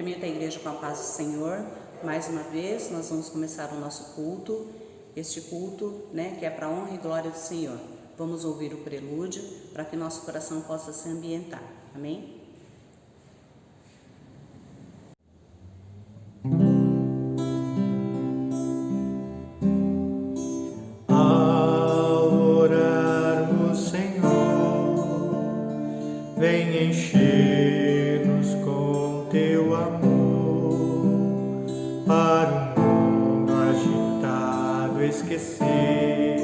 Cumprimento a igreja com a paz do Senhor. Mais uma vez, nós vamos começar o nosso culto. Este culto, que é para a honra e glória do Senhor. Vamos ouvir o prelúdio para que nosso coração possa se ambientar. Amém? Ao orarmos, Senhor, vem encher-nos com teu amor, para o mundo agitado esquecer,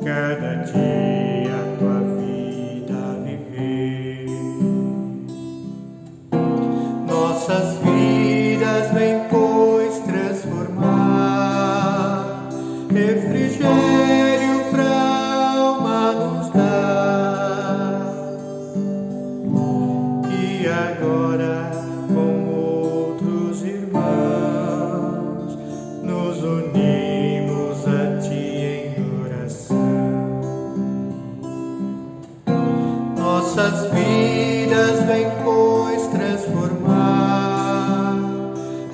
cada dia a tua vida viver. Nossas vidas vem, pois, transformar, refrigério pra alma nos dá. E agora, com outros irmãos, nos unimos a ti em oração. Nossas vidas vem, pois, transformar,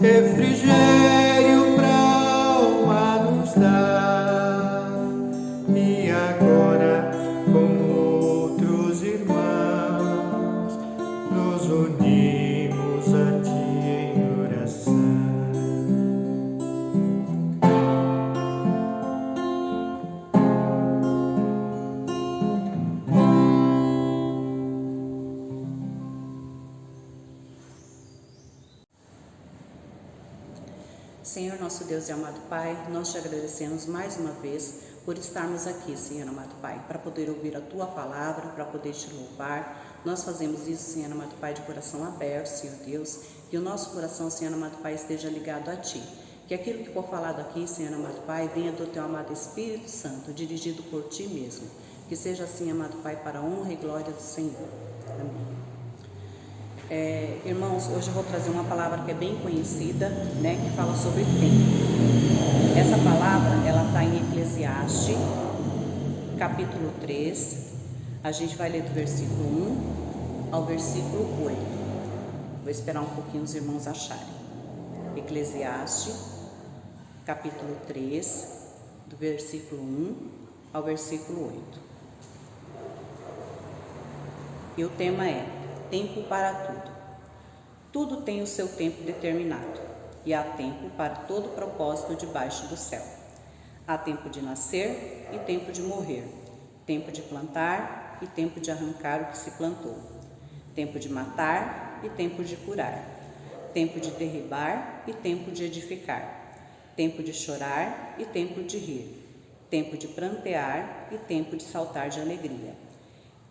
refrigério pra alma nos dá. E agora, com outros irmãos, nos unimos a ti em oração. Senhor, nosso Deus e amado Pai, nós te agradecemos mais uma vez por estarmos aqui, Senhor amado Pai, para poder ouvir a Tua palavra, para poder te louvar. Nós fazemos isso, Senhor amado Pai, de coração aberto, Senhor Deus, que o nosso coração, Senhor amado Pai, esteja ligado a Ti. Que aquilo que for falado aqui, Senhor amado Pai, venha do Teu amado Espírito Santo, dirigido por Ti mesmo. Que seja assim, amado Pai, para a honra e glória do Senhor. Amém. Irmãos, hoje eu vou trazer uma palavra que é bem conhecida, que fala sobre tempo. Essa palavra, ela está em Eclesiastes, capítulo 3, a gente vai ler do versículo 1 ao versículo 8. Vou esperar um pouquinho os irmãos acharem. Eclesiastes, capítulo 3, do versículo 1 ao versículo 8. E o tema é: tempo para tudo. Tudo tem o seu tempo determinado, e há tempo para todo propósito debaixo do céu. Há tempo de nascer e tempo de morrer, tempo de plantar e tempo de arrancar o que se plantou, tempo de matar e tempo de curar, tempo de derribar e tempo de edificar, tempo de chorar e tempo de rir, tempo de prantear e tempo de saltar de alegria,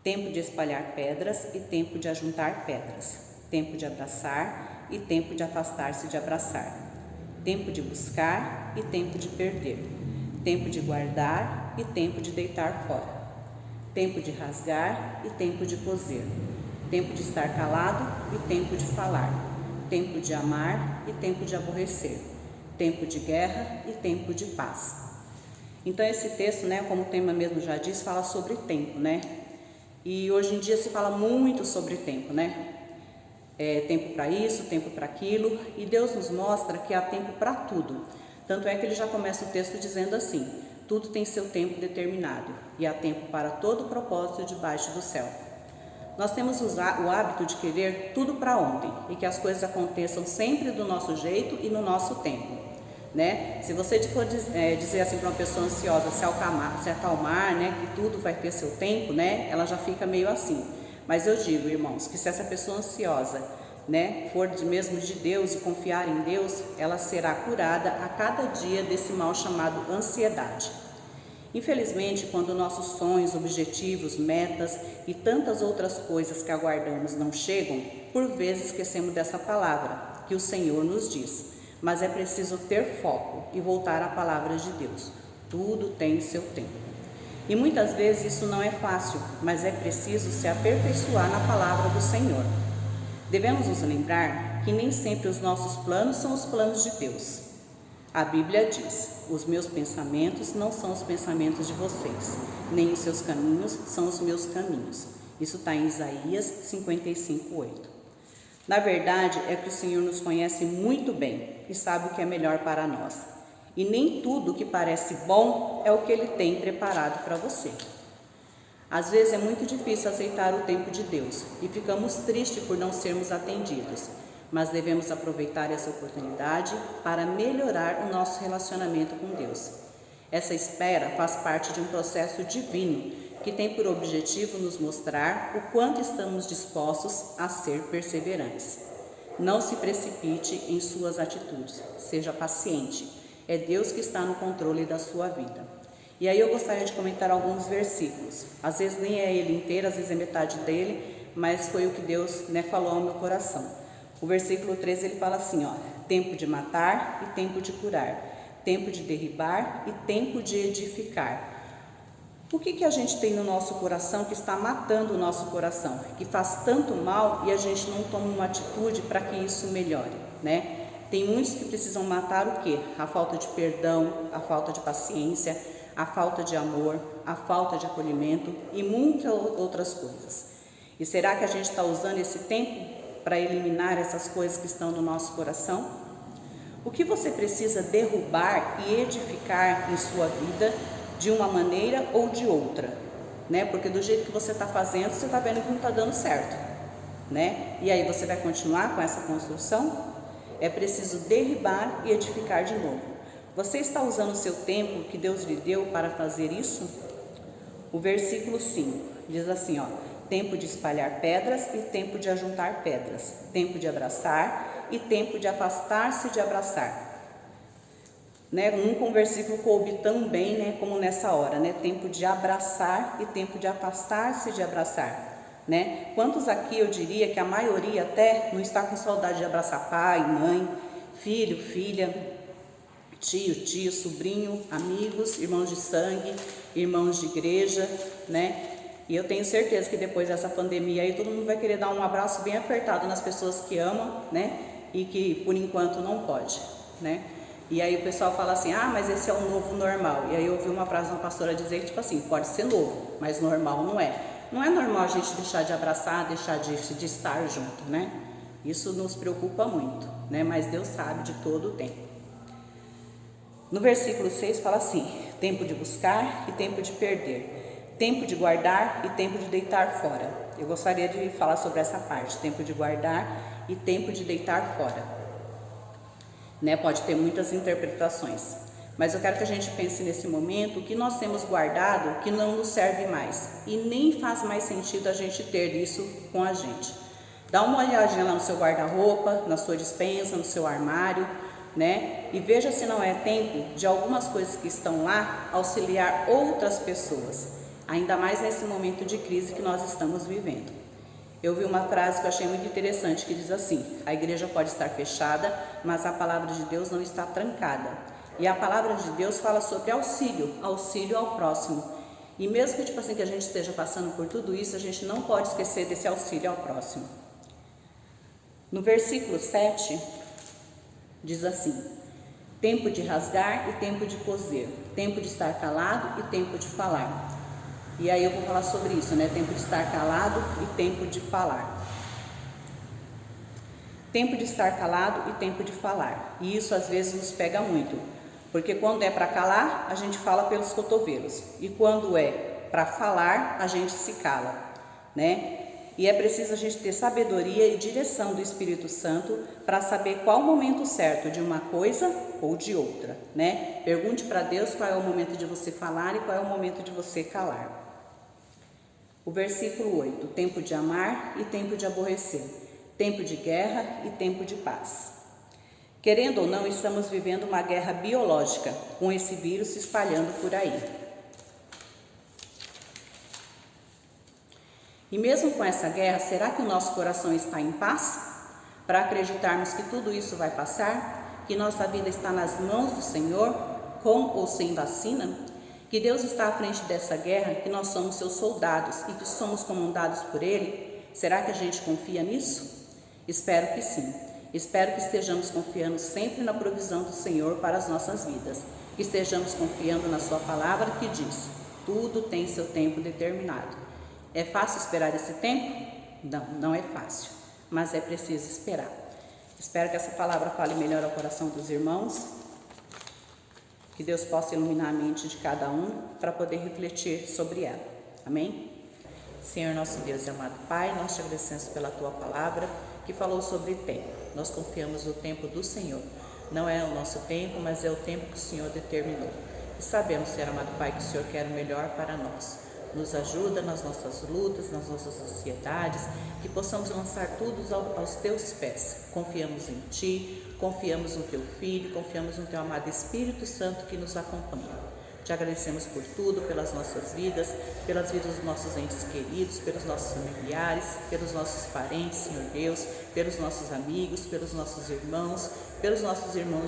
tempo de espalhar pedras e tempo de ajuntar pedras, tempo de abraçar e tempo de afastar-se de abraçar, tempo de buscar e tempo de perder, tempo de guardar e tempo de deitar fora, tempo de rasgar e tempo de coser, tempo de estar calado e tempo de falar, tempo de amar e tempo de aborrecer, tempo de guerra e tempo de paz. Então esse texto, como o tema mesmo já diz, fala sobre tempo, E hoje em dia se fala muito sobre tempo, tempo para isso, tempo para aquilo, e Deus nos mostra que há tempo para tudo. Tanto é que ele já começa o texto dizendo assim: tudo tem seu tempo determinado, e há tempo para todo propósito debaixo do céu. Nós temos o hábito de querer tudo para ontem, e que as coisas aconteçam sempre do nosso jeito e no nosso tempo. Se você for dizer assim para uma pessoa ansiosa se acalmar, que tudo vai ter seu tempo, ela já fica meio assim. Mas eu digo, irmãos, que se essa pessoa ansiosa, for mesmo de Deus e confiar em Deus, ela será curada a cada dia desse mal chamado ansiedade. Infelizmente, quando nossos sonhos, objetivos, metas e tantas outras coisas que aguardamos não chegam, por vezes esquecemos dessa palavra que o Senhor nos diz. Mas é preciso ter foco e voltar à palavra de Deus. Tudo tem seu tempo. E muitas vezes isso não é fácil, mas é preciso se aperfeiçoar na palavra do Senhor. Devemos nos lembrar que nem sempre os nossos planos são os planos de Deus. A Bíblia diz: os meus pensamentos não são os pensamentos de vocês, nem os seus caminhos são os meus caminhos. Isso está em Isaías 55:8. Na verdade, é que o Senhor nos conhece muito bem e sabe o que é melhor para nós. E nem tudo que parece bom é o que Ele tem preparado para você. Às vezes é muito difícil aceitar o tempo de Deus e ficamos tristes por não sermos atendidos, mas devemos aproveitar essa oportunidade para melhorar o nosso relacionamento com Deus. Essa espera faz parte de um processo divino que tem por objetivo nos mostrar o quanto estamos dispostos a ser perseverantes. Não se precipite em suas atitudes, seja paciente. É Deus que está no controle da sua vida. E aí eu gostaria de comentar alguns versículos. Às vezes nem é ele inteiro, às vezes é metade dele, mas foi o que Deus falou ao meu coração. O versículo 13 ele fala assim, tempo de matar e tempo de curar, tempo de derribar e tempo de edificar. O que a gente tem no nosso coração que está matando o nosso coração, que faz tanto mal e a gente não toma uma atitude para que isso melhore, né? Tem muitos que precisam matar o quê? A falta de perdão, a falta de paciência, a falta de amor, a falta de acolhimento e muitas outras coisas. E será que a gente está usando esse tempo para eliminar essas coisas que estão no nosso coração? O que você precisa derrubar e edificar em sua vida de uma maneira ou de outra, né? Porque do jeito que você está fazendo, você está vendo que não está dando certo, né? E aí você vai continuar com essa construção? É preciso derribar e edificar de novo. Você está usando o seu tempo que Deus lhe deu para fazer isso? O versículo 5 diz assim, tempo de espalhar pedras e tempo de ajuntar pedras, tempo de abraçar e tempo de afastar-se de abraçar. Nunca um versículo coube tão bem, como nessa hora, tempo de abraçar e tempo de afastar-se de abraçar, Quantos aqui eu diria que a maioria até não está com saudade de abraçar pai, mãe, filho, filha, tio, tia, sobrinho, amigos, irmãos de sangue, irmãos de igreja, E eu tenho certeza que depois dessa pandemia aí todo mundo vai querer dar um abraço bem apertado nas pessoas que amam, E que por enquanto não pode, E aí o pessoal fala assim, mas esse é o novo normal. E aí eu ouvi uma frase de uma pastora dizer, tipo assim, pode ser novo, mas normal não é. Não é normal a gente deixar de abraçar, deixar de estar junto, Isso nos preocupa muito, Mas Deus sabe de todo o tempo. No versículo 6 fala assim, tempo de buscar e tempo de perder, tempo de guardar e tempo de deitar fora. Eu gostaria de falar sobre essa parte, tempo de guardar e tempo de deitar fora. Pode ter muitas interpretações, mas eu quero que a gente pense nesse momento o que nós temos guardado que não nos serve mais e nem faz mais sentido a gente ter isso com a gente. Dá uma olhadinha lá no seu guarda-roupa, na sua despensa, no seu armário, E veja se não é tempo de algumas coisas que estão lá auxiliar outras pessoas, ainda mais nesse momento de crise que nós estamos vivendo. Eu vi uma frase que eu achei muito interessante que diz assim, a igreja pode estar fechada, mas a palavra de Deus não está trancada. E a palavra de Deus fala sobre auxílio ao próximo. E mesmo que que a gente esteja passando por tudo isso, a gente não pode esquecer desse auxílio ao próximo. No versículo 7, diz assim, tempo de rasgar e tempo de coser, tempo de estar calado e tempo de falar. E aí eu vou falar sobre isso, tempo de estar calado e tempo de falar. Tempo de estar calado e tempo de falar. E isso às vezes nos pega muito, porque quando é para calar, a gente fala pelos cotovelos. E quando é para falar, a gente se cala, E é preciso a gente ter sabedoria e direção do Espírito Santo para saber qual o momento certo de uma coisa ou de outra, Pergunte para Deus qual é o momento de você falar e qual é o momento de você calar. O versículo 8, tempo de amar e tempo de aborrecer, tempo de guerra e tempo de paz. Querendo ou não, estamos vivendo uma guerra biológica, com esse vírus se espalhando por aí. E mesmo com essa guerra, será que o nosso coração está em paz? Para acreditarmos que tudo isso vai passar? Que nossa vida está nas mãos do Senhor, com ou sem vacina? Que Deus está à frente dessa guerra, que nós somos seus soldados e que somos comandados por Ele? Será que a gente confia nisso? Espero que sim. Espero que estejamos confiando sempre na provisão do Senhor para as nossas vidas. Que estejamos confiando na sua palavra que diz, tudo tem seu tempo determinado. É fácil esperar esse tempo? Não, não é fácil. mas é preciso esperar. Espero que essa palavra fale melhor ao coração dos irmãos, que Deus possa iluminar a mente de cada um para poder refletir sobre ela. Amém? Senhor nosso Deus e amado Pai, nós te agradecemos pela Tua palavra que falou sobre tempo. Nós confiamos no tempo do Senhor. Não é o nosso tempo, mas é o tempo que o Senhor determinou. E sabemos, Senhor amado Pai, que o Senhor quer o melhor para nós. Nos ajuda nas nossas lutas, nas nossas ansiedades, que possamos lançar tudo aos Teus pés. Confiamos em Ti, confiamos no Teu Filho, confiamos no Teu amado Espírito Santo que nos acompanha. Te agradecemos por tudo, pelas nossas vidas, pelas vidas dos nossos entes queridos, pelos nossos familiares, pelos nossos parentes, Senhor Deus, pelos nossos amigos, pelos nossos irmãos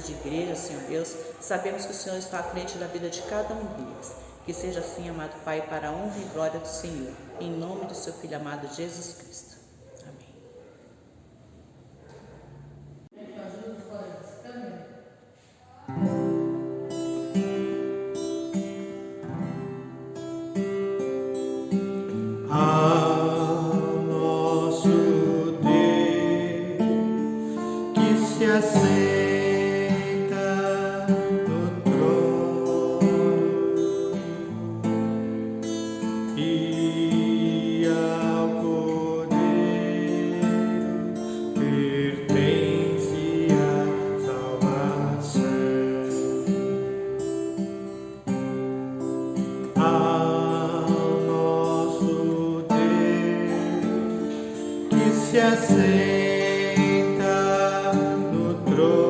de igreja, Senhor Deus. Sabemos que o Senhor está à frente da vida de cada um deles. Que seja assim, amado Pai, para a honra e glória do Senhor. Em nome do Seu Filho amado Jesus Cristo. Amém. Nosso Deus que se assenta no trono e ao poder pertence a salvação. Nosso Deus que se assenta no trono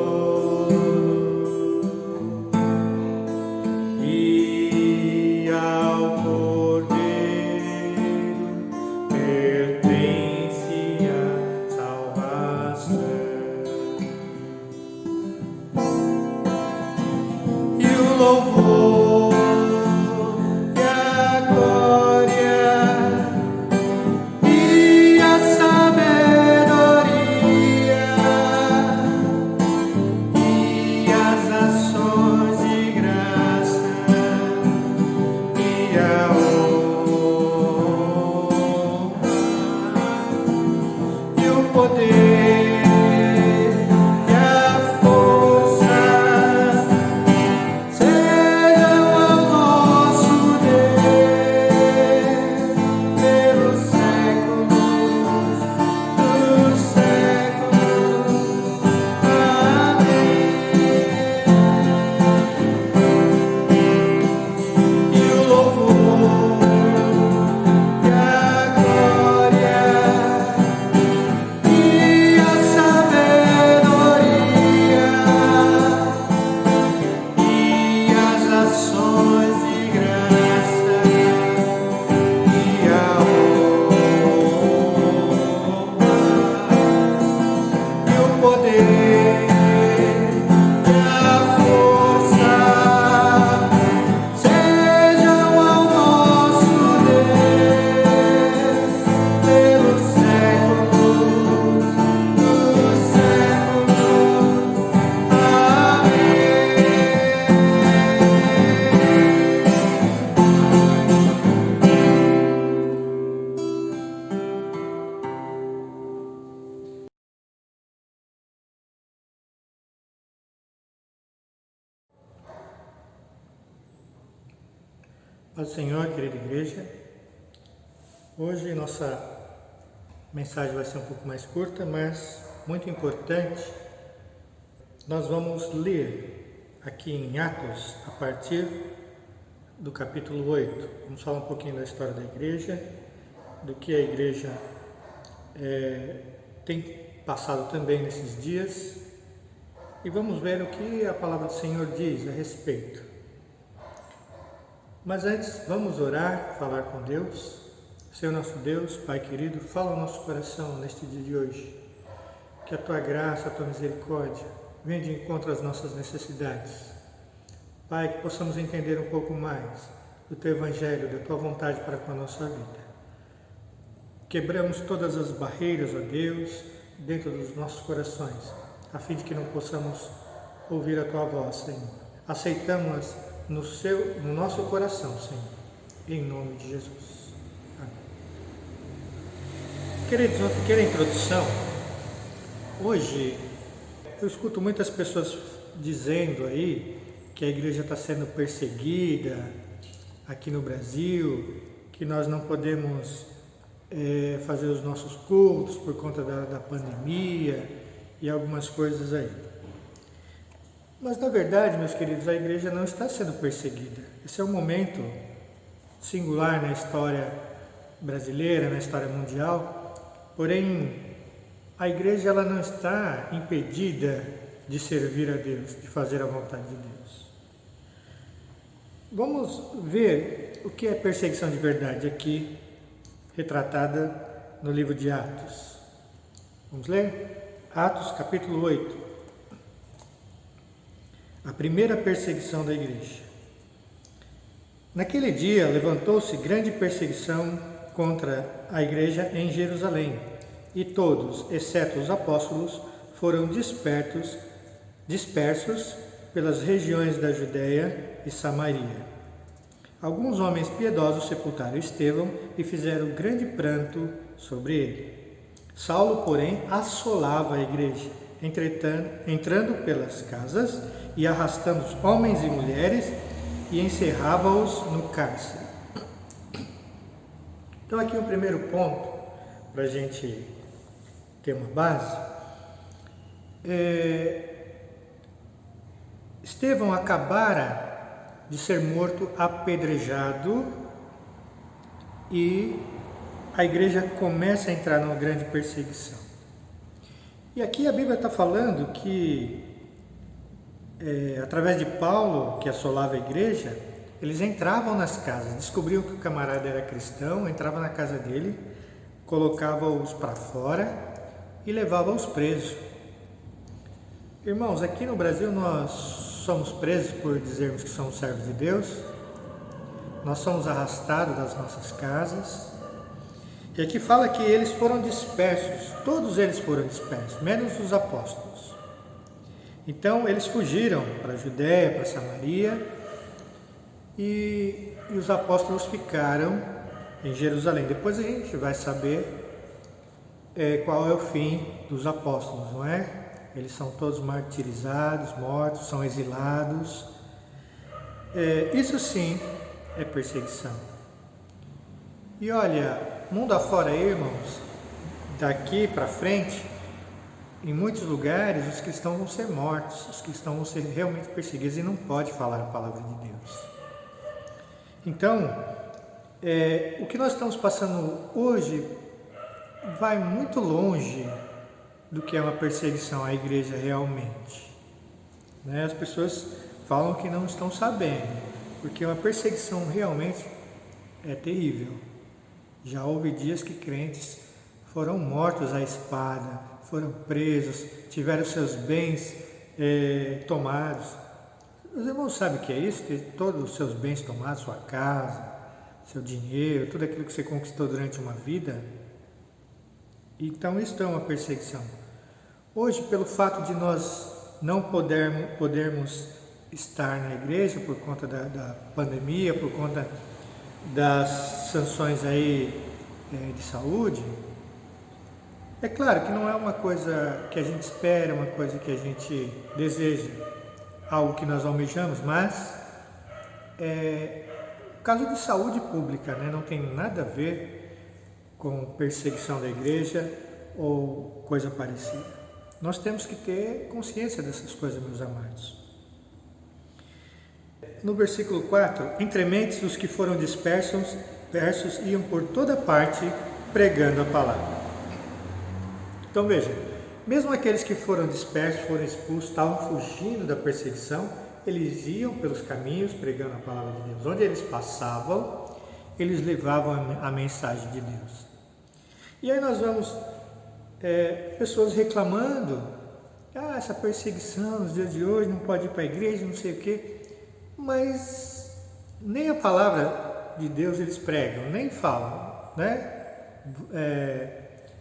e ao poder pertence a salvação. E o louvor e a glória e a sabedoria e as ações de graça e a honra e o poder e a força sejam ao nosso Deus pelos séculos dos séculos. Amém. E o louvor e a glória e a sabedoria e as ações de graça e a honra e o poder e a força sejam ao nosso Deus pelos séculos dos séculos. Amém. Paz do Senhor, querida igreja. Hoje nossa mensagem vai ser um pouco mais curta, mas muito importante. Nós vamos ler aqui em Atos, a partir do capítulo 8. Vamos falar um pouquinho da história da igreja, do que a igreja tem passado também nesses dias, e vamos ver o que a palavra do Senhor diz a respeito. Mas antes, vamos orar, falar com Deus. Senhor nosso Deus, Pai querido, fala no nosso coração neste dia de hoje. Que a Tua graça, a Tua misericórdia venha de encontro às nossas necessidades. Pai, que possamos entender um pouco mais do Teu Evangelho, da Tua vontade para com a nossa vida. Quebramos todas as barreiras, ó Deus, dentro dos nossos corações, a fim de que não possamos ouvir a Tua voz, Senhor. Aceitamos no nosso coração, Senhor, em nome de Jesus. Amém. Queridos, uma pequena introdução. Hoje, eu escuto muitas pessoas dizendo aí que a igreja está sendo perseguida aqui no Brasil, que nós não podemos fazer os nossos cultos por conta da pandemia e algumas coisas aí. Mas, na verdade, meus queridos, a igreja não está sendo perseguida. Esse é um momento singular na história brasileira, na história mundial. Porém, a igreja ela não está impedida de servir a Deus, de fazer a vontade de Deus. Vamos ver o que é perseguição de verdade aqui, retratada no livro de Atos. Vamos ler? Atos capítulo 8. A primeira perseguição da igreja. Naquele dia levantou-se grande perseguição contra a igreja em Jerusalém, e todos, exceto os apóstolos, foram dispersos pelas regiões da Judéia e Samaria. Alguns homens piedosos sepultaram Estevão e fizeram grande pranto sobre ele. Saulo, porém, assolava a igreja, entrando pelas casas e arrastando os homens e mulheres e encerrava-os no cárcere. Então aqui o primeiro ponto, para a gente ter uma base, Estevão acabara de ser morto apedrejado e a igreja começa a entrar numa grande perseguição. E aqui a Bíblia está falando que através de Paulo, que assolava a igreja, eles entravam nas casas, descobriam que o camarada era cristão, entrava na casa dele, colocava-os para fora e levava-os presos. Irmãos, aqui no Brasil nós somos presos por dizermos que somos servos de Deus, nós somos arrastados das nossas casas, e aqui fala que eles foram dispersos, todos eles foram dispersos, menos os apóstolos. Então eles fugiram para a Judéia, para Samaria, e os apóstolos ficaram em Jerusalém. Depois a gente vai saber qual é o fim dos apóstolos, não é? Eles são todos martirizados, mortos, são exilados. Isso sim é perseguição. E olha, mundo afora, irmãos, daqui para frente, em muitos lugares os cristãos vão ser mortos, os cristãos vão ser realmente perseguidos e não pode falar a palavra de Deus. Então, o que nós estamos passando hoje vai muito longe do que é uma perseguição à igreja realmente. As pessoas falam que não estão sabendo, porque uma perseguição realmente é terrível. Já houve dias que crentes foram mortos à espada, foram presos, tiveram seus bens tomados. Os irmãos sabem o que é isso? Ter todos os seus bens tomados, sua casa, seu dinheiro, tudo aquilo que você conquistou durante uma vida. Então isso é uma perseguição. Hoje, pelo fato de nós não podermos estar na igreja por conta da pandemia, por conta das sanções aí de saúde, é claro que não é uma coisa que a gente espera, uma coisa que a gente deseja, algo que nós almejamos, mas caso de saúde pública, não tem nada a ver com perseguição da igreja ou coisa parecida. Nós temos que ter consciência dessas coisas, meus amados. No versículo 4, entre mentes os que foram dispersos iam por toda parte pregando a palavra. Então veja, mesmo aqueles que foram dispersos, foram expulsos, estavam fugindo da perseguição, eles iam pelos caminhos pregando a palavra de Deus. Onde eles passavam, eles levavam a mensagem de Deus. E aí nós vemos pessoas reclamando, essa perseguição nos dias de hoje, não pode ir para a igreja, não sei o quê, mas nem a palavra de Deus eles pregam, nem falam,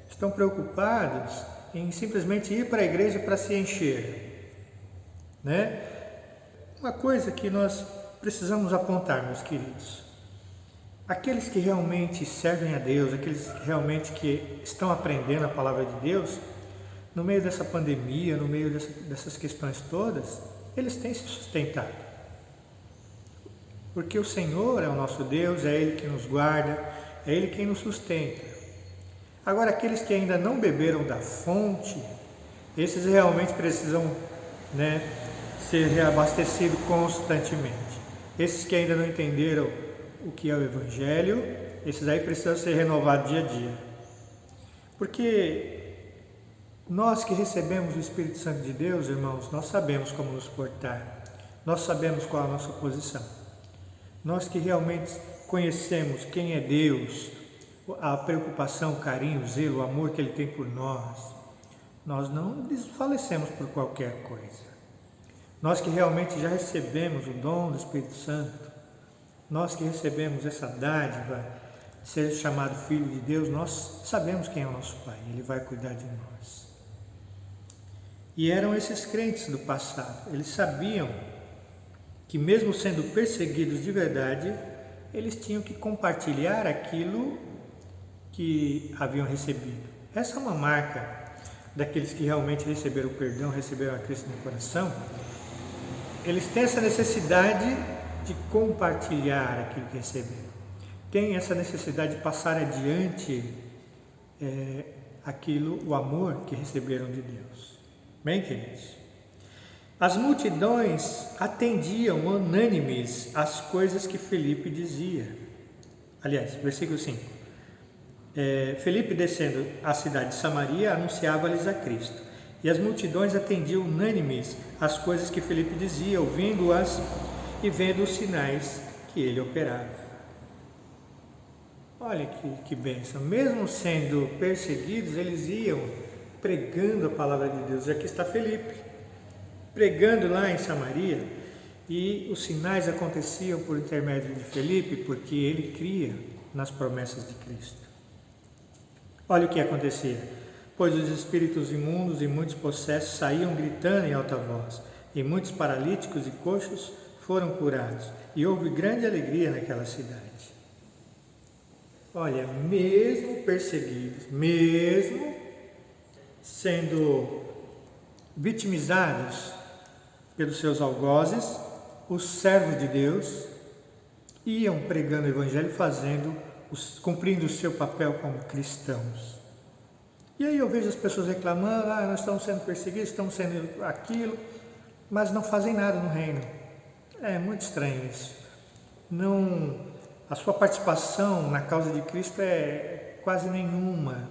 estão preocupados em simplesmente ir para a igreja para se encher, Uma coisa que nós precisamos apontar, meus queridos, aqueles que realmente servem a Deus, aqueles realmente que estão aprendendo a palavra de Deus, no meio dessa pandemia, no meio dessas questões todas, eles têm se sustentado. Porque o Senhor é o nosso Deus, é Ele que nos guarda, é Ele quem nos sustenta. Agora, aqueles que ainda não beberam da fonte, esses realmente precisam, ser reabastecidos constantemente. Esses que ainda não entenderam o que é o Evangelho, esses aí precisam ser renovados dia a dia. Porque nós que recebemos o Espírito Santo de Deus, irmãos, nós sabemos como nos portar. Nós sabemos qual é a nossa posição. Nós que realmente conhecemos quem é Deus, a preocupação, o carinho, o zelo, o amor que Ele tem por nós não desfalecemos por qualquer coisa. Nós que realmente já recebemos o dom do Espírito Santo, nós que recebemos essa dádiva de ser chamado Filho de Deus, nós sabemos quem é o nosso Pai, Ele vai cuidar de nós. E eram esses crentes do passado, eles sabiam que mesmo sendo perseguidos de verdade, eles tinham que compartilhar aquilo que haviam recebido. Essa é uma marca daqueles que realmente receberam o perdão, receberam a Cristo no coração. Eles têm essa necessidade de compartilhar aquilo que receberam. Têm essa necessidade de passar adiante o amor que receberam de Deus. Bem, queridos? As multidões atendiam unânimes às coisas que Felipe dizia. Aliás, versículo 5. Felipe, descendo à cidade de Samaria, anunciava-lhes a Cristo. E as multidões atendiam unânimes às coisas que Felipe dizia, ouvindo-as e vendo os sinais que ele operava. Olha que bênção. Mesmo sendo perseguidos, eles iam pregando a palavra de Deus. Aqui está Felipe, pregando lá em Samaria, e os sinais aconteciam por intermédio de Felipe, porque ele cria nas promessas de Cristo. Olha o que acontecia. Pois os espíritos imundos e muitos possessos saíam gritando em alta voz, e muitos paralíticos e coxos foram curados, e houve grande alegria naquela cidade. Olha, mesmo perseguidos, mesmo sendo vitimizados pelos seus algozes, os servos de Deus iam pregando o Evangelho, cumprindo o seu papel como cristãos. E aí eu vejo as pessoas reclamando, nós estamos sendo perseguidos, estamos sendo aquilo, mas não fazem nada no reino. É muito estranho isso. A sua participação na causa de Cristo é quase nenhuma.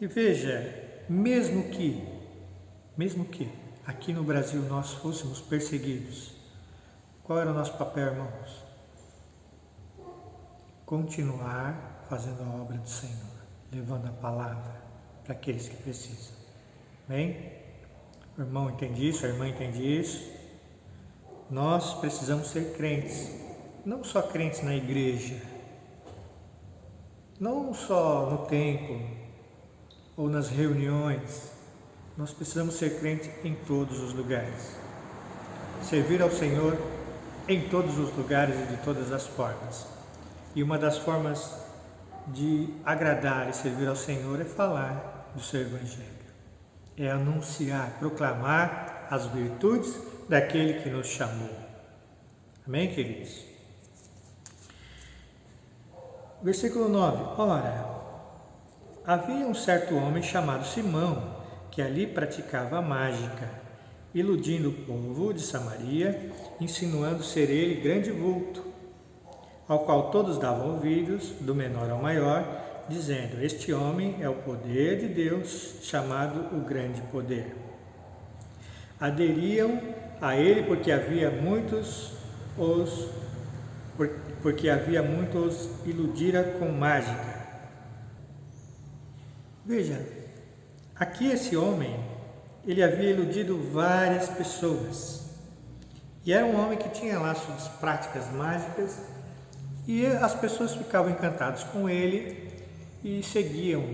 E veja, mesmo que aqui no Brasil nós fôssemos perseguidos, qual era o nosso papel, irmãos? Continuar fazendo a obra do Senhor, levando a palavra para aqueles que precisam. Bem? O irmão entende isso, a irmã entende isso. Nós precisamos ser crentes, não só crentes na igreja, não só no templo ou nas reuniões. Nós precisamos ser crentes em todos os lugares. Servir ao Senhor em todos os lugares e de todas as formas. E uma das formas de agradar e servir ao Senhor é falar do seu Evangelho. É anunciar, proclamar as virtudes daquele que nos chamou. Amém, queridos? Versículo 9. Ora, havia um certo homem chamado Simão, que ali praticava a mágica, iludindo o povo de Samaria, insinuando ser ele grande vulto, ao qual todos davam ouvidos, do menor ao maior, dizendo: este homem é o poder de Deus, chamado o grande poder. Aderiam a ele porque havia muitos os iludira com mágica. Veja, aqui esse homem, ele havia iludido várias pessoas. E era um homem que tinha lá suas práticas mágicas, e as pessoas ficavam encantadas com ele e seguiam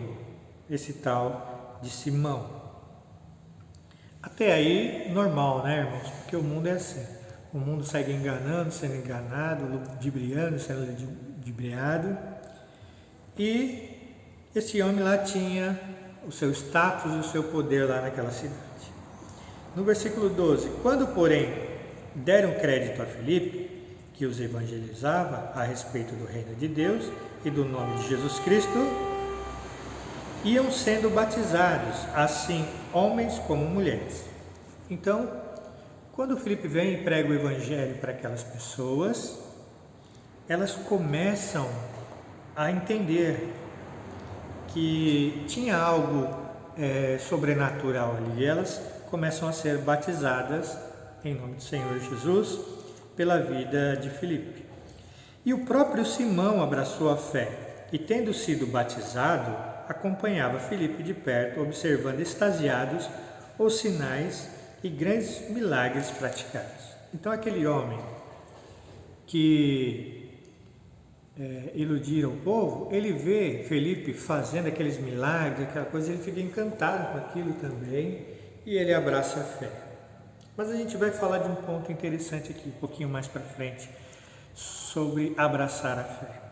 esse tal de Simão. Até aí, normal, né, irmãos? Porque o mundo é assim. O mundo segue enganando, sendo enganado, ludibriando, sendo ludibriado. E esse homem lá tinha o seu status e o seu poder lá naquela cidade. No versículo 12: quando, porém, deram crédito a Filipe, que os evangelizava a respeito do reino de Deus e do nome de Jesus Cristo, iam sendo batizados, assim homens como mulheres. Então, quando Filipe vem e prega o evangelho para aquelas pessoas, elas começam a entender que tinha algo sobrenatural ali. Elas começam a ser batizadas em nome do Senhor Jesus pela vida de Filipe. E o próprio Simão abraçou a fé e, tendo sido batizado, acompanhava Filipe de perto, observando extasiados os sinais e grandes milagres praticados. Então aquele homem que iludiram o povo, ele vê Filipe fazendo aqueles milagres, aquela coisa, ele fica encantado com aquilo também e ele abraça a fé. Mas a gente vai falar de um ponto interessante aqui, um pouquinho mais para frente, sobre abraçar a fé.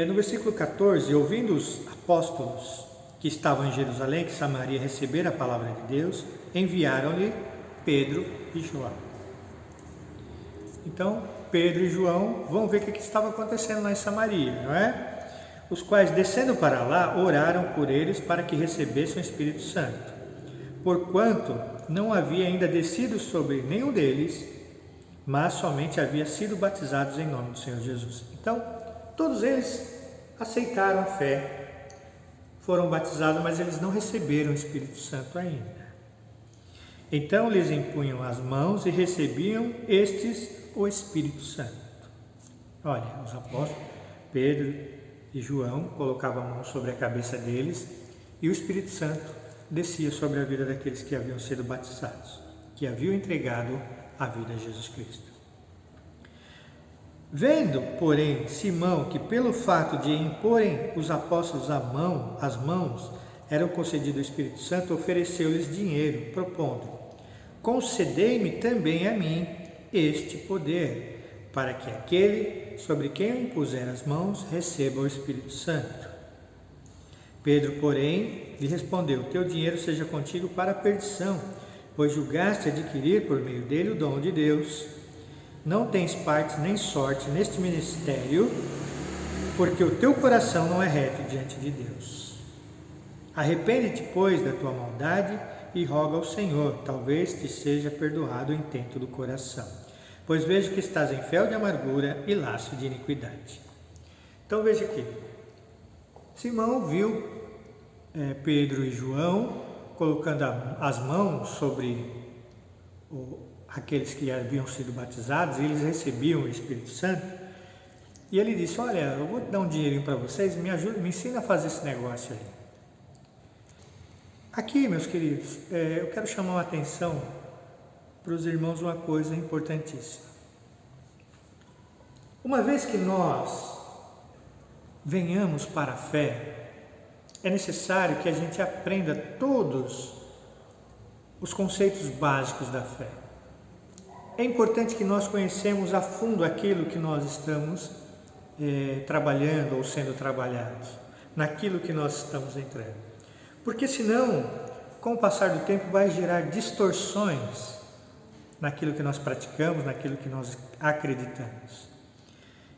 No versículo 14, ouvindo os apóstolos que estavam em Jerusalém, que Samaria recebera a palavra de Deus, enviaram-lhe Pedro e João. Então, Pedro e João vão ver o que estava acontecendo lá em Samaria, não é? Os quais, descendo para lá, oraram por eles para que recebessem o Espírito Santo, porquanto não havia ainda descido sobre nenhum deles, mas somente havia sido batizados em nome do Senhor Jesus. Então, todos eles aceitaram a fé, foram batizados, mas eles não receberam o Espírito Santo ainda. Então lhes impunham as mãos e recebiam estes o Espírito Santo. Olha, os apóstolos Pedro e João colocavam a mão sobre a cabeça deles e o Espírito Santo descia sobre a vida daqueles que haviam sido batizados, que haviam entregado a vida a Jesus Cristo. Vendo, porém, Simão que pelo fato de imporem os apóstolos as mãos, eram concedido o Espírito Santo, ofereceu-lhes dinheiro, propondo: concedei-me também a mim este poder, para que aquele sobre quem eu impuser as mãos receba o Espírito Santo. Pedro, porém, lhe respondeu: teu dinheiro seja contigo para a perdição, pois julgaste adquirir por meio dele o dom de Deus. Não tens parte nem sorte neste ministério, porque o teu coração não é reto diante de Deus. Arrepende-te, pois, da tua maldade e roga ao Senhor, talvez te seja perdoado o intento do coração, pois vejo que estás em fel de amargura e laço de iniquidade. Então veja aqui, Simão viu Pedro e João colocando as mãos sobre aqueles que haviam sido batizados, e eles recebiam o Espírito Santo, e ele disse: olha, eu vou dar um dinheirinho para vocês, me ajuda, me ensina a fazer esse negócio aí. Aqui, meus queridos, eu quero chamar a atenção para os irmãos uma coisa importantíssima. Uma vez que nós venhamos para a fé, é necessário que a gente aprenda todos os conceitos básicos da fé. É importante que nós conhecemos a fundo aquilo que nós estamos trabalhando ou sendo trabalhados, naquilo que nós estamos entrando. Porque senão, com o passar do tempo, vai gerar distorções naquilo que nós praticamos, naquilo que nós acreditamos.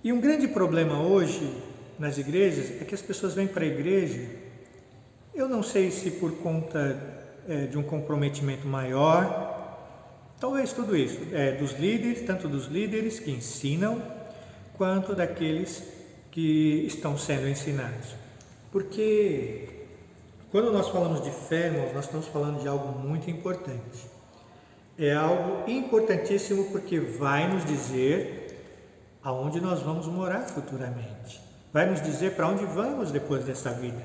E um grande problema hoje nas igrejas é que as pessoas vêm para a igreja, eu não sei se por conta de um comprometimento maior, talvez tudo isso, dos líderes, tanto dos líderes que ensinam, quanto daqueles que estão sendo ensinados. Porque quando nós falamos de fé, irmãos, nós estamos falando de algo muito importante. É algo importantíssimo porque vai nos dizer aonde nós vamos morar futuramente. Vai nos dizer para onde vamos depois dessa vida.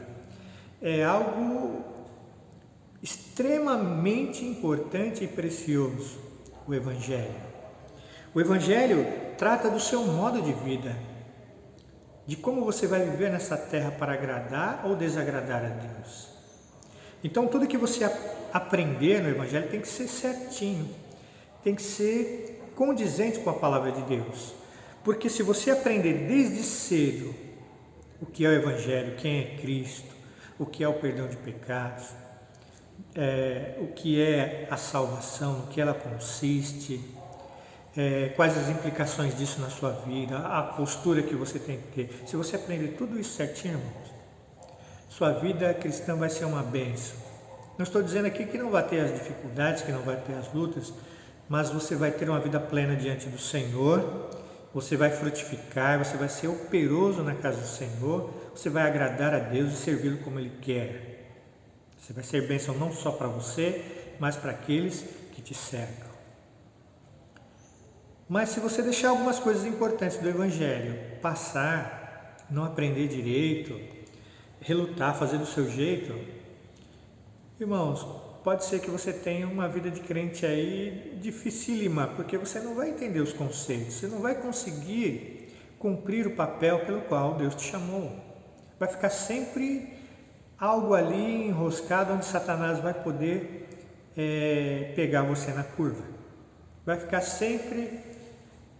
É algo extremamente importante e precioso, o Evangelho. O Evangelho trata do seu modo de vida, de como você vai viver nessa terra para agradar ou desagradar a Deus. Então, tudo que você aprender no Evangelho tem que ser certinho, tem que ser condizente com a palavra de Deus. Porque se você aprender desde cedo o que é o Evangelho, quem é Cristo, o que é o perdão de pecados, o que é a salvação, no que ela consiste, quais as implicações disso na sua vida, a postura que você tem que ter. Se você aprender tudo isso certinho, irmãos, sua vida cristã vai ser uma bênção. Não estou dizendo aqui que não vai ter as dificuldades, que não vai ter as lutas, mas você vai ter uma vida plena diante do Senhor, você vai frutificar, você vai ser operoso na casa do Senhor, você vai agradar a Deus e servi-lo como Ele quer. Você vai ser bênção não só para você, mas para aqueles que te cercam. Mas se você deixar algumas coisas importantes do Evangelho passar, não aprender direito, relutar, fazer do seu jeito, irmãos, pode ser que você tenha uma vida de crente aí dificílima, porque você não vai entender os conceitos, você não vai conseguir cumprir o papel pelo qual Deus te chamou. Vai ficar sempre algo ali enroscado onde Satanás vai poder pegar você na curva. Vai ficar sempre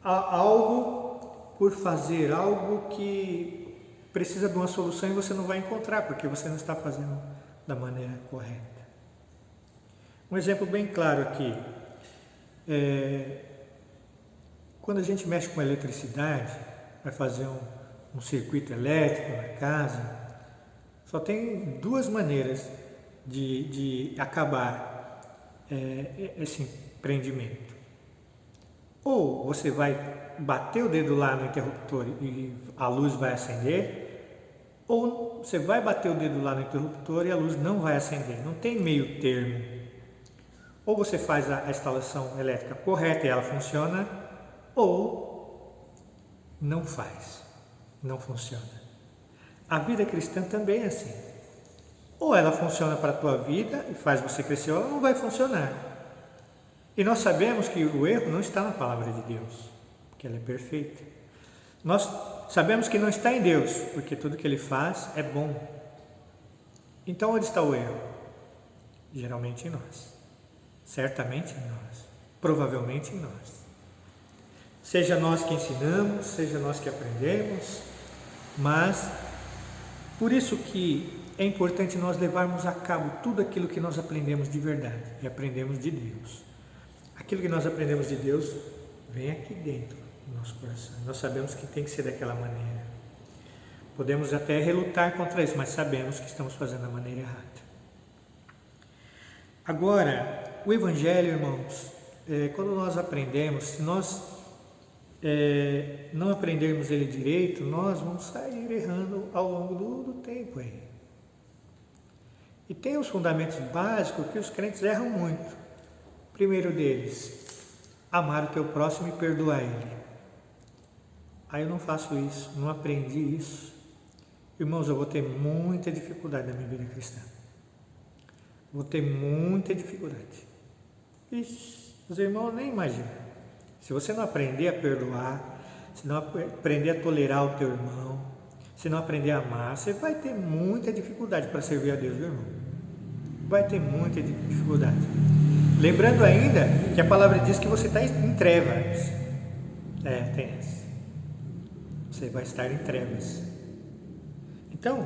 algo por fazer, algo que precisa de uma solução e você não vai encontrar, porque você não está fazendo da maneira correta. Um exemplo bem claro aqui, quando a gente mexe com eletricidade, vai fazer um circuito elétrico na casa, só tem duas maneiras de acabar esse empreendimento. Ou você vai bater o dedo lá no interruptor e a luz vai acender, ou você vai bater o dedo lá no interruptor e a luz não vai acender. Não tem meio termo. Ou você faz a instalação elétrica correta e ela funciona, ou não faz, não funciona. A vida cristã também é assim. Ou ela funciona para a tua vida e faz você crescer, ou ela não vai funcionar. E nós sabemos que o erro não está na palavra de Deus, porque ela é perfeita. Nós sabemos que não está em Deus, porque tudo que Ele faz é bom. Então onde está o erro? Geralmente em nós. Certamente em nós. Provavelmente em nós. Seja nós que ensinamos, seja nós que aprendemos, mas por isso que é importante nós levarmos a cabo tudo aquilo que nós aprendemos de verdade e aprendemos de Deus. Aquilo que nós aprendemos de Deus vem aqui dentro do nosso coração. Nós sabemos que tem que ser daquela maneira. Podemos até relutar contra isso, mas sabemos que estamos fazendo da maneira errada. Agora, o Evangelho, irmãos, quando nós aprendemos, se nós não aprendermos ele direito, nós vamos sair errando ao longo do tempo aí. E tem os fundamentos básicos que os crentes erram muito. Primeiro deles, amar o teu próximo e perdoar ele. Aí eu não faço isso, não aprendi isso. Irmãos, eu vou ter muita dificuldade na minha vida cristã. Vou ter muita dificuldade. Ixi, os irmãos nem imaginam. Se você não aprender a perdoar, se não aprender a tolerar o teu irmão, se não aprender a amar, você vai ter muita dificuldade para servir a Deus, meu irmão. Vai ter muita dificuldade. Lembrando ainda que a palavra diz que você está em trevas. Tem essa. Você vai estar em trevas. Então,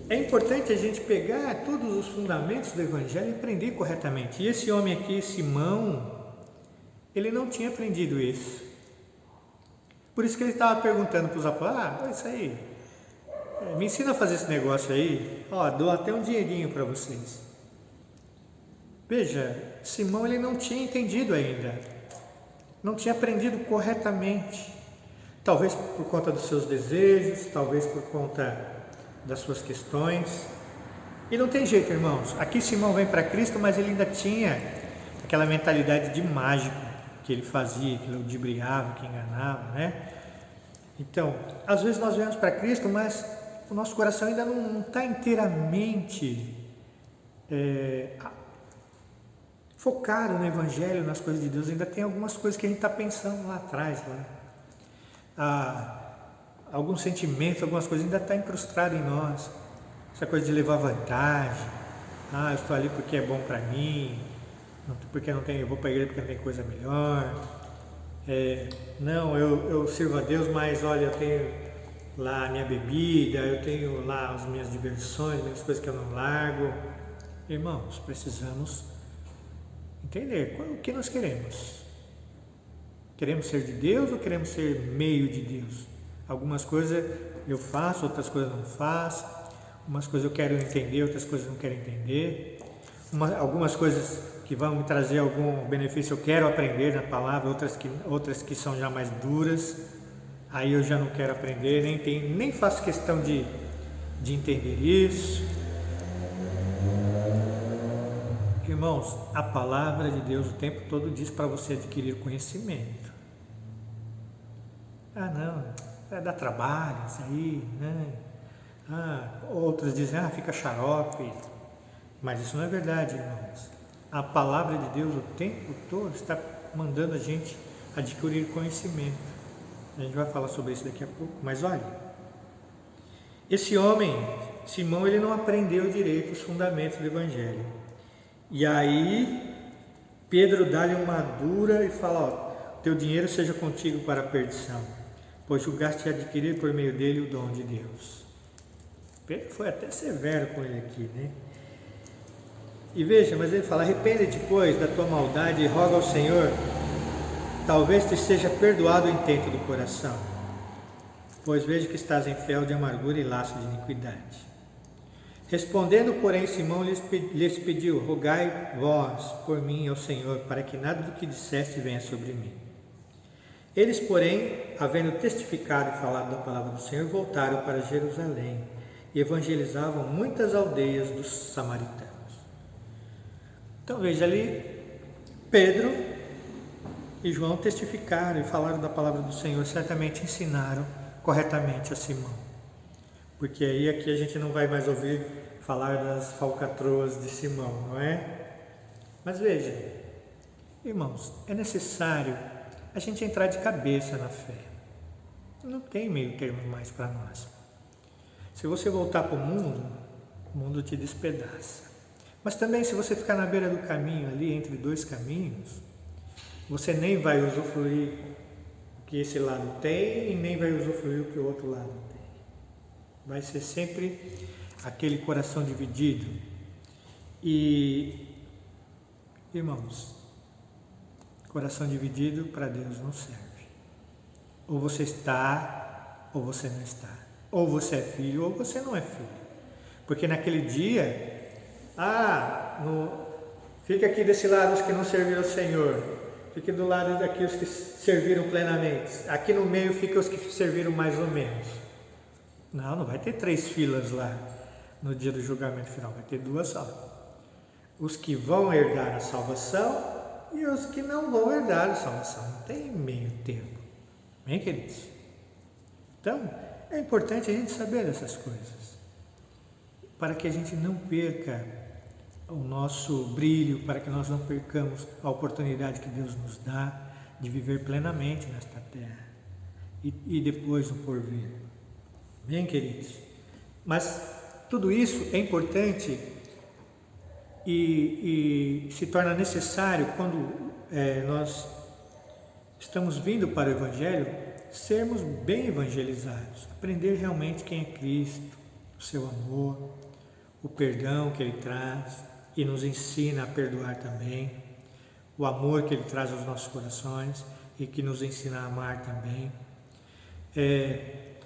é importante a gente pegar todos os fundamentos do Evangelho e aprender corretamente. E esse homem aqui, Simão, ele não tinha aprendido isso. Por isso que ele estava perguntando para os apóstolos, isso aí, me ensina a fazer esse negócio aí, dou até um dinheirinho para vocês. Veja, Simão ele não tinha entendido ainda, não tinha aprendido corretamente, talvez por conta dos seus desejos, talvez por conta das suas questões, e não tem jeito, irmãos, aqui Simão vem para Cristo, mas ele ainda tinha aquela mentalidade de mágico, que ele fazia, que ele ludibriava, que enganava, né? Então, às vezes nós vemos para Cristo, mas o nosso coração ainda não está inteiramente focado no Evangelho, nas coisas de Deus. Ainda tem algumas coisas que a gente está pensando lá atrás, alguns sentimentos, algumas coisas ainda está incrustado em nós. Essa coisa de levar vantagem, eu estou ali porque é bom para mim, porque não tem, eu vou para a igreja porque não tem coisa melhor. Não, eu sirvo a Deus, mas olha, lá a minha bebida, eu tenho lá as minhas diversões, as coisas que eu não largo. Irmãos, precisamos entender o que nós queremos. Queremos ser de Deus ou queremos ser meio de Deus? Algumas coisas eu faço, outras coisas não faço. Umas coisas eu quero entender, outras coisas não quero entender. Algumas coisas que vão me trazer algum benefício eu quero aprender na palavra, outras que são já mais duras. Aí eu já não quero aprender, nem faço questão de entender isso. Irmãos, a palavra de Deus o tempo todo diz para você adquirir conhecimento. Ah, não, vai dar trabalho isso aí, né? Outras dizem, fica xarope. Mas isso não é verdade, irmãos. A palavra de Deus o tempo todo está mandando a gente adquirir conhecimento. A gente vai falar sobre isso daqui a pouco. Mas olha, esse homem, Simão, ele não aprendeu direito os fundamentos do Evangelho. E aí, Pedro dá-lhe uma dura e fala, teu dinheiro seja contigo para a perdição, pois julgaste adquirir por meio dele o dom de Deus. Pedro foi até severo com ele aqui, né? E veja, mas ele fala, arrepende-te, pois, da tua maldade e roga ao Senhor, talvez te seja perdoado o intento do coração, pois vejo que estás em fel de amargura e laço de iniquidade. Respondendo, porém, Simão lhes pediu, rogai vós por mim ao Senhor, para que nada do que disseste venha sobre mim. Eles, porém, havendo testificado e falado da palavra do Senhor, voltaram para Jerusalém e evangelizavam muitas aldeias dos samaritanos. Então veja ali, Pedro e João testificaram e falaram da palavra do Senhor, certamente ensinaram corretamente a Simão. Porque aí aqui a gente não vai mais ouvir falar das falcatroas de Simão, não é? Mas veja, irmãos, é necessário a gente entrar de cabeça na fé. Não tem meio termo mais para nós. Se você voltar para o mundo te despedaça. Mas também se você ficar na beira do caminho ali, entre dois caminhos, você nem vai usufruir o que esse lado tem e nem vai usufruir o que o outro lado tem. Vai ser sempre aquele coração dividido. E, irmãos, coração dividido para Deus não serve. Ou você está, ou você não está. Ou você é filho, ou você não é filho. Porque naquele dia, fica aqui desse lado os que não serviram ao Senhor. Fique do lado daqui os que serviram plenamente. Aqui no meio fica os que serviram mais ou menos. Não vai ter 3 filas lá no dia do julgamento final, vai ter 2 só. Os que vão herdar a salvação e os que não vão herdar a salvação. Não tem meio termo. Bem, queridos? Então, é importante a gente saber dessas coisas, para que a gente não perca o nosso brilho, para que nós não percamos a oportunidade que Deus nos dá de viver plenamente nesta terra e depois no porvir. Bem, queridos? Mas tudo isso é importante e se torna necessário quando nós estamos vindo para o Evangelho, sermos bem evangelizados, aprender realmente quem é Cristo, o seu amor, o perdão que Ele traz e nos ensina a perdoar também, o amor que Ele traz aos nossos corações e que nos ensina a amar também,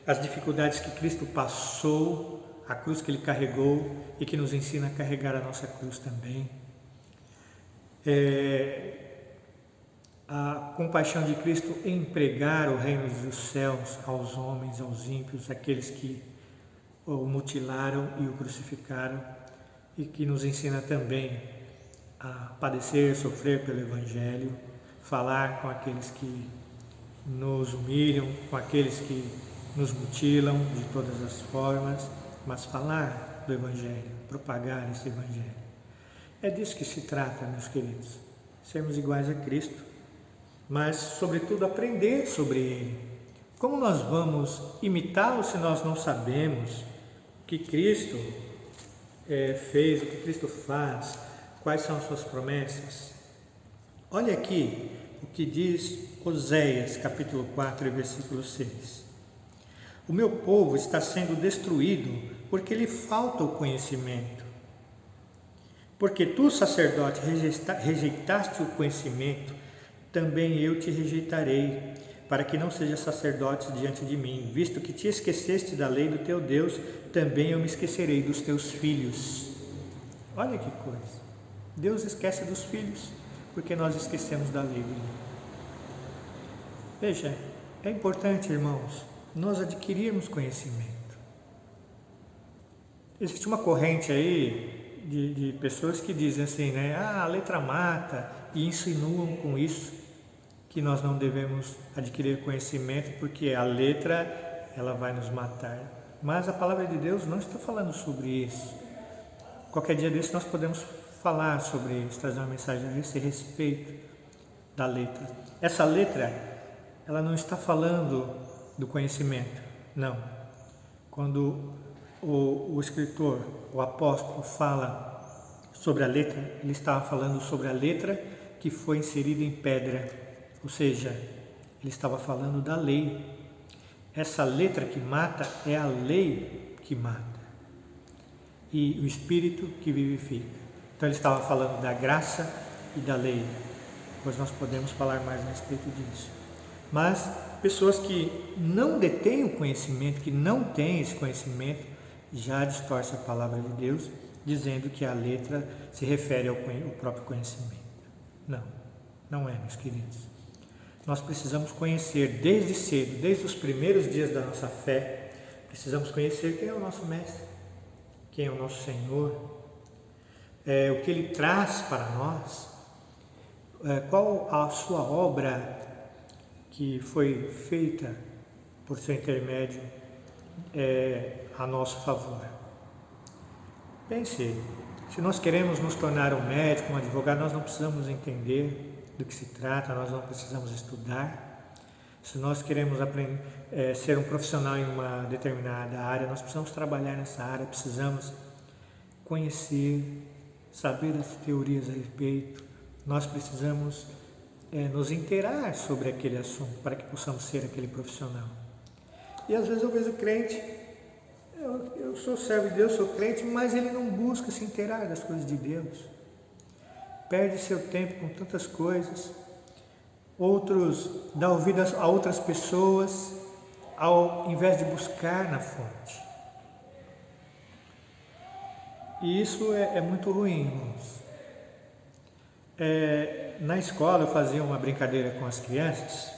as dificuldades que Cristo passou, a cruz que Ele carregou e que nos ensina a carregar a nossa cruz também, a compaixão de Cristo em pregar o reino dos céus aos homens, aos ímpios, aqueles que o mutilaram e o crucificaram, e que nos ensina também a padecer, sofrer pelo Evangelho, falar com aqueles que nos humilham, com aqueles que nos mutilam de todas as formas, mas falar do Evangelho, propagar esse Evangelho. É disso que se trata, meus queridos, sermos iguais a Cristo, mas, sobretudo, aprender sobre Ele. Como nós vamos imitá-lo se nós não sabemos o que Cristo fez, o que Cristo faz, quais são as suas promessas? Olha aqui o que diz Oséias, capítulo 4, versículo 6. O meu povo está sendo destruído porque lhe falta o conhecimento. Porque tu, sacerdote, rejeitaste o conhecimento, também eu te rejeitarei, para que não sejas sacerdote diante de mim. Visto que te esqueceste da lei do teu Deus, também eu me esquecerei dos teus filhos. Olha que coisa. Deus esquece dos filhos, porque nós esquecemos da lei dele. Veja, é importante, irmãos, nós adquirirmos conhecimento. Existe uma corrente aí de pessoas que dizem assim, né? A letra mata, e insinuam com isso que nós não devemos adquirir conhecimento porque a letra ela vai nos matar. Mas a palavra de Deus não está falando sobre isso. Qualquer dia desse nós podemos falar sobre isso, trazer uma mensagem a esse respeito da letra. Essa letra, ela não está falando do conhecimento, não. Quando o escritor, o apóstolo, fala sobre a letra, ele estava falando sobre a letra que foi inserida em pedra, ou seja, ele estava falando da lei. Essa letra que mata é a lei que mata e o Espírito que vivifica. Então ele estava falando da graça e da lei. Depois nós podemos falar mais a respeito disso. Mas pessoas que não detêm o conhecimento, que não têm esse conhecimento, já distorce a palavra de Deus, dizendo que a letra se refere ao próprio conhecimento. Não, não é, meus queridos. Nós precisamos conhecer desde cedo, desde os primeiros dias da nossa fé, precisamos conhecer quem é o nosso Mestre, quem é o nosso Senhor, o que Ele traz para nós, qual a sua obra que foi feita por seu intermédio a nosso favor. Pense, se nós queremos nos tornar um médico, um advogado, nós não precisamos entender do que se trata, nós não precisamos estudar. Se nós queremos aprender, ser um profissional em uma determinada área, nós precisamos trabalhar nessa área, precisamos conhecer, saber as teorias a respeito, nós precisamos nos inteirar sobre aquele assunto para que possamos ser aquele profissional. E às vezes eu vejo crente, eu sou servo de Deus, sou crente, mas ele não busca se inteirar das coisas de Deus. Perde seu tempo com tantas coisas. Outros dão ouvido a outras pessoas ao invés de buscar na fonte. E isso é muito ruim, irmãos. Na escola eu fazia uma brincadeira com as crianças,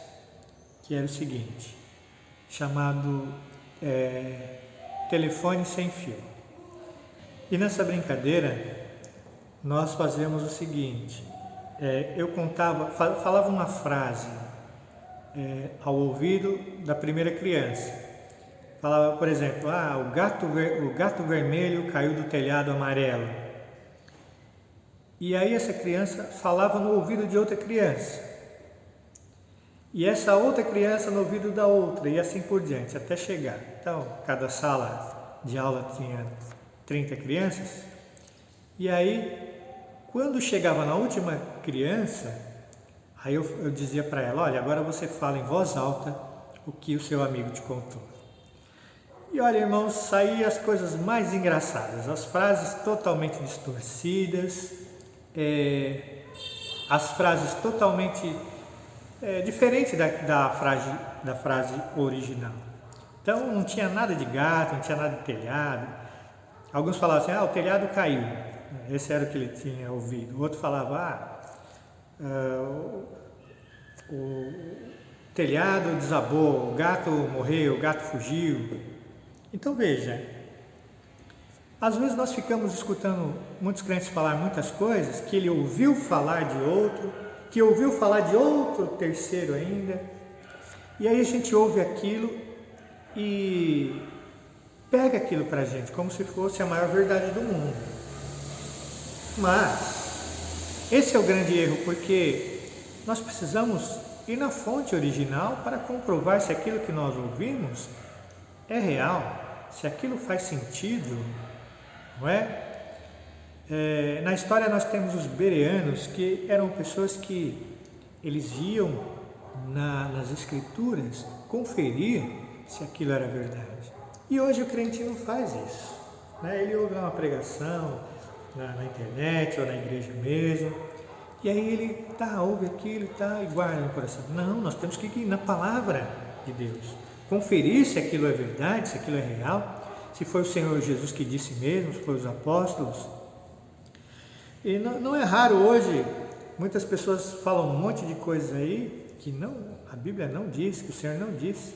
que era o seguinte, chamado telefone sem fio. E nessa brincadeira nós fazíamos o seguinte, eu falava uma frase ao ouvido da primeira criança. Falava, por exemplo, o gato vermelho caiu do telhado amarelo. E aí essa criança falava no ouvido de outra criança. E essa outra criança no ouvido da outra, e assim por diante, até chegar. Então, cada sala de aula tinha 30 crianças. E aí, quando chegava na última criança, aí eu dizia para ela, olha, agora você fala em voz alta o que o seu amigo te contou. E olha, irmãos, saíam as coisas mais engraçadas, as frases totalmente distorcidas, as frases totalmente diferentes da frase original. Então não tinha nada de gato, não tinha nada de telhado. Alguns falavam assim, o telhado caiu. Esse era o que ele tinha ouvido. O outro falava, o telhado desabou, o gato morreu, o gato fugiu. Então veja, às vezes nós ficamos escutando muitos crentes falar muitas coisas, que ele ouviu falar de outro, que ouviu falar de outro terceiro ainda, e aí a gente ouve aquilo e pega aquilo para a gente como se fosse a maior verdade do mundo. Mas esse é o grande erro, porque nós precisamos ir na fonte original para comprovar se aquilo que nós ouvimos é real, se aquilo faz sentido, não é? Na história nós temos os bereanos, que eram pessoas que eles iam nas escrituras conferir se aquilo era verdade. E hoje o crente não faz isso, né? Ele ouve uma pregação na internet ou na igreja mesmo, e aí ele ouve aquilo e guarda no coração. Não, nós temos que ir na palavra de Deus, conferir se aquilo é verdade, se aquilo é real, se foi o Senhor Jesus que disse mesmo, se foi os apóstolos. E não é raro hoje, muitas pessoas falam um monte de coisas aí que a Bíblia não diz, que o Senhor não disse,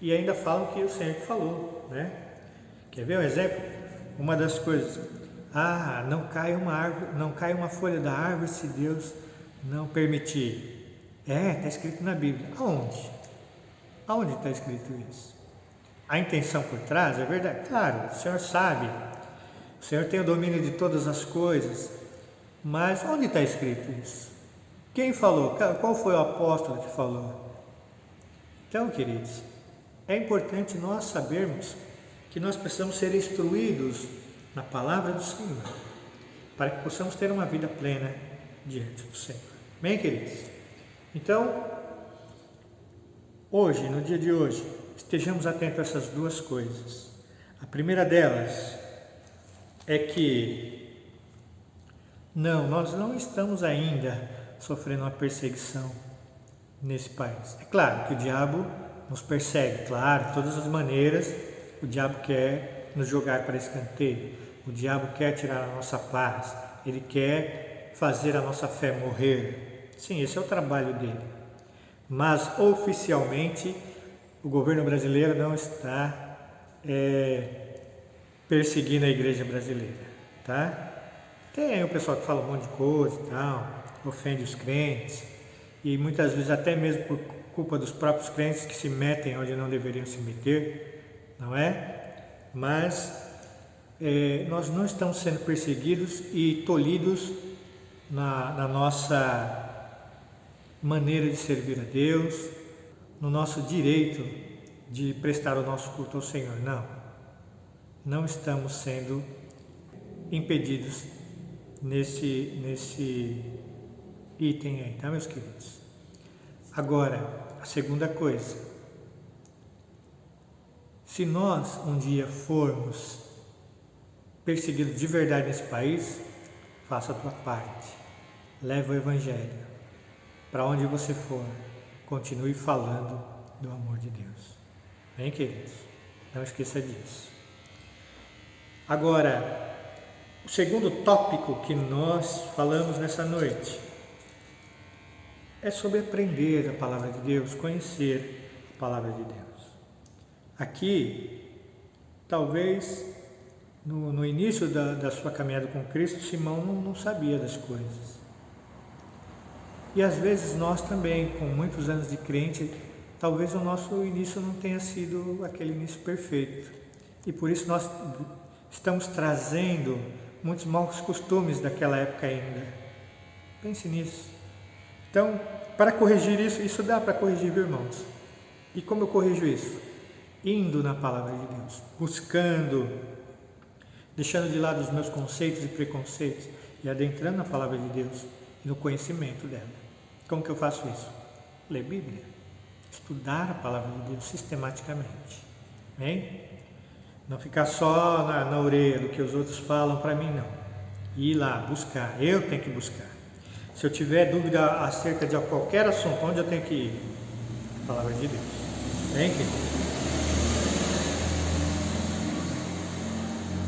e ainda falam que o Senhor que falou, né? Quer ver um exemplo? Uma das coisas, não cai uma folha da árvore se Deus não permitir. Está escrito na Bíblia. Aonde? Aonde está escrito isso? A intenção por trás é verdade? Claro, o Senhor sabe, o Senhor tem o domínio de todas as coisas, mas onde está escrito isso? Quem falou? Qual foi o apóstolo que falou? Então, queridos, é importante nós sabermos que nós precisamos ser instruídos na palavra do Senhor, para que possamos ter uma vida plena diante do Senhor. Bem, queridos? Então, hoje, no dia de hoje, estejamos atentos a essas duas coisas. A primeira delas é que nós não estamos ainda sofrendo uma perseguição nesse país. É claro que o diabo nos persegue, claro, de todas as maneiras o diabo quer nos jogar para escanteio, o diabo quer tirar a nossa paz, ele quer fazer a nossa fé morrer. Sim, esse é o trabalho dele. Mas oficialmente o governo brasileiro não está perseguindo a igreja brasileira, tá? Tem o pessoal que fala um monte de coisa e tal, ofende os crentes, e muitas vezes até mesmo por culpa dos próprios crentes que se metem onde não deveriam se meter, não é? Mas nós não estamos sendo perseguidos e tolhidos na nossa maneira de servir a Deus, no nosso direito de prestar o nosso culto ao Senhor. Não estamos sendo impedidos nesse item aí, tá, meus queridos? Agora, a segunda coisa, se nós um dia formos perseguidos de verdade nesse país, faça a tua parte, leva o Evangelho, para onde você for, continue falando do amor de Deus. Bem, queridos? Não esqueça disso. Agora, o segundo tópico que nós falamos nessa noite é sobre aprender a palavra de Deus, conhecer a palavra de Deus. Aqui, talvez, no início da sua caminhada com Cristo, Simão não sabia das coisas. E às vezes nós também, com muitos anos de crente, talvez o nosso início não tenha sido aquele início perfeito. E por isso nós estamos trazendo muitos maus costumes daquela época ainda. Pense nisso. Então, para corrigir isso dá para corrigir, viu, irmãos? E como eu corrijo isso? Indo na palavra de Deus, buscando, deixando de lado os meus conceitos e preconceitos e adentrando na palavra de Deus e no conhecimento dela. Como que eu faço isso? Ler Bíblia, estudar a palavra de Deus sistematicamente. Bem? Não ficar só na orelha do que os outros falam para mim, não. Ir lá, buscar. Eu tenho que buscar. Se eu tiver dúvida acerca de qualquer assunto, onde eu tenho que ir? A palavra de Deus. Bem, querido?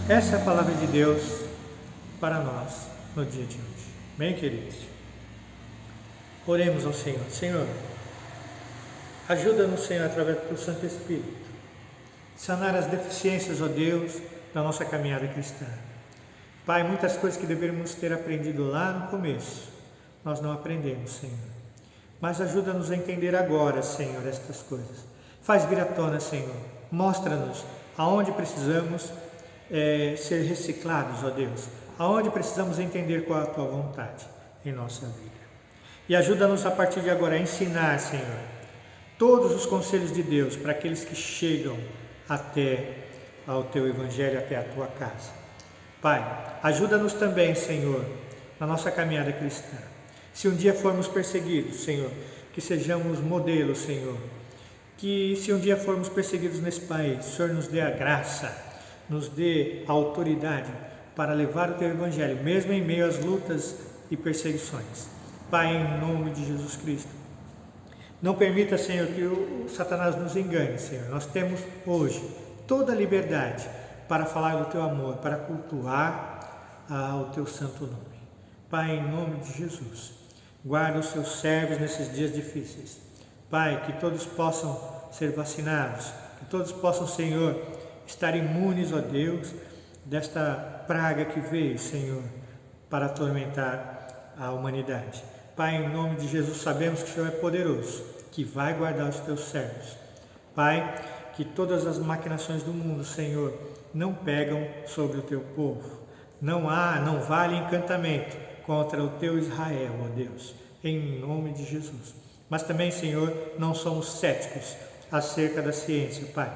Essa é a palavra de Deus para nós no dia de hoje. Bem, queridos? Oremos ao Senhor. Senhor, ajuda-nos, Senhor, através do Santo Espírito, sanar as deficiências, ó Deus, da nossa caminhada cristã. Pai, muitas coisas que deveríamos ter aprendido lá no começo, nós não aprendemos, Senhor. Mas ajuda-nos a entender agora, Senhor, estas coisas. Faz vir à tona, Senhor. Mostra-nos aonde precisamos ser reciclados, ó Deus. Aonde precisamos entender qual é a Tua vontade em nossa vida. E ajuda-nos a partir de agora a ensinar, Senhor, todos os conselhos de Deus para aqueles que chegam até ao Teu Evangelho, até a Tua casa. Pai, ajuda-nos também, Senhor, na nossa caminhada cristã. Se um dia formos perseguidos, Senhor, que sejamos modelos, Senhor, que se um dia formos perseguidos nesse país, o Senhor nos dê a graça, nos dê a autoridade para levar o Teu Evangelho, mesmo em meio às lutas e perseguições. Pai, em nome de Jesus Cristo, não permita, Senhor, que o Satanás nos engane, Senhor. Nós temos hoje toda a liberdade para falar do Teu amor, para cultuar o Teu santo nome. Pai, em nome de Jesus, guarda os Seus servos nesses dias difíceis. Pai, que todos possam ser vacinados, que todos possam, Senhor, estar imunes, ó Deus, desta praga que veio, Senhor, para atormentar a humanidade. Pai, em nome de Jesus, sabemos que o Senhor é poderoso, que vai guardar os Teus servos. Pai, que todas as maquinações do mundo, Senhor, não pegam sobre o Teu povo. Não vale encantamento contra o Teu Israel, ó Deus, em nome de Jesus. Mas também, Senhor, não somos céticos acerca da ciência, Pai,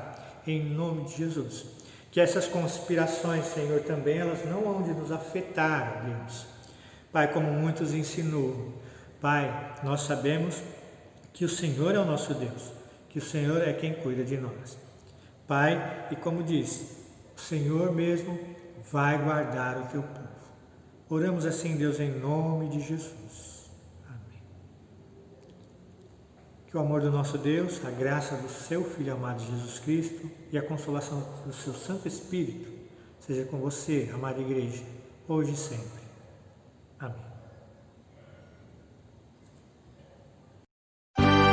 em nome de Jesus. Que essas conspirações, Senhor, também elas não hão de nos afetar, ó Deus. Pai, como muitos ensinou, Pai, nós sabemos que o Senhor é o nosso Deus, que o Senhor é quem cuida de nós. Pai, e como disse, o Senhor mesmo vai guardar o Teu povo. Oramos assim, Deus, em nome de Jesus. Amém. Que o amor do nosso Deus, a graça do Seu Filho amado Jesus Cristo e a consolação do Seu Santo Espírito seja com você, amada Igreja, hoje e sempre. Amém. Amém.